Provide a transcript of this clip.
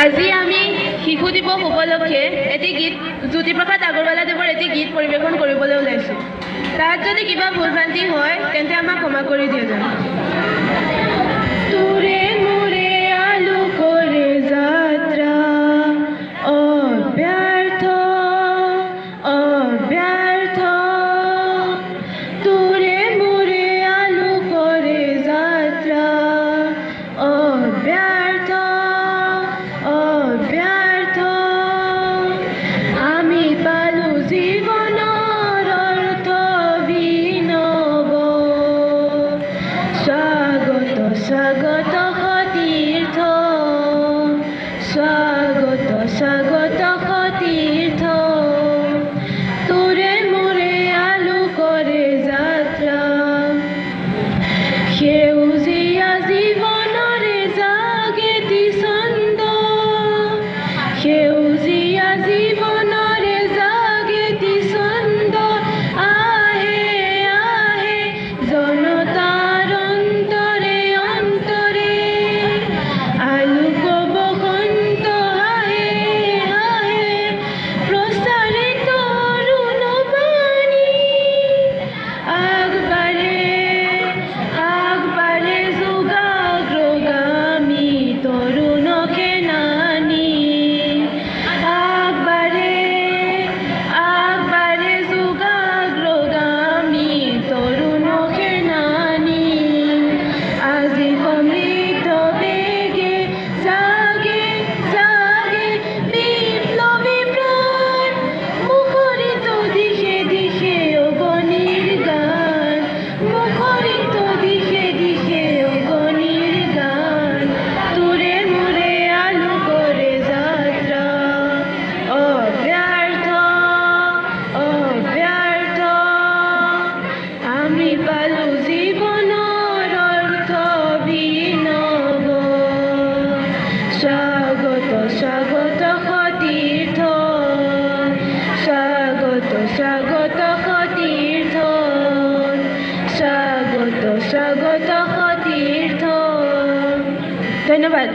আজি আমি শিশু দিৱস উপলক্ষে এটি গীত জ্যোতিপ্ৰসাদ আগৰৱালাদেৱৰ এটি গীত পৰিৱেশন কৰিবলৈ ওলাইছোঁ। তাত যদি কিবা ভুল ভ্ৰান্তি হয় তেন্তে আমাক ক্ষমা কৰি দিয়ক। তোৰে মোৰে আলোকৰে যাত্ৰা অব্যৰ্থ অব্যৰ্থ, তোৰে মোৰে আলোকৰে যাত্ৰা অব্যৰ্থ অব্যৰ্থ, আমি পালো জীৱনৰ অৰ্থ বিনব। স্বাগত স্বাগত সতীৰ্থ, স্বাগত স্বাগত সতীৰ্থ, তোৰে মোৰে আলোকৰে যাত্ৰা। সেউজীয়া জীৱনৰে জাগেতি ছন্দ, সেউজীয়া জীৱনৰে জাগেতি ছন্দ, আহে আহে জনতাৰ অন্তৰে অন্তৰে, আলোক বসন্ত আহে আহে প্ৰচাৰে তৰুণ বাণী। আগবাঢ়ে আগবাঢ়ে যুগাগ্ৰগামী তৰুণ সেনানী, আগবাঢ়ে আগবাঢ়ে যুগাগ্ৰগামী তৰুণ সেনানী। আজি সমৃদ্ধ বেগে জাগে জাগে বিপ্লৱী প্ৰাণ, মুখৰিত দিশে দিশে অগণিৰ গান, মুখৰিত দিশে দিশে অগণিৰ গান। তোৰে মোৰে আলোকৰে যাত্ৰা অব্যৰ্থ অব্যৰ্থ, আমি পালো জীৱনৰ অৰ্থ বিনব। স্বাগত স্বাগত সতীৰ্থ, স্বাগত স্বাগত সতীৰ্থ, স্বাগত স্বাগত সতীৰ্থ। ধন্যবাদ।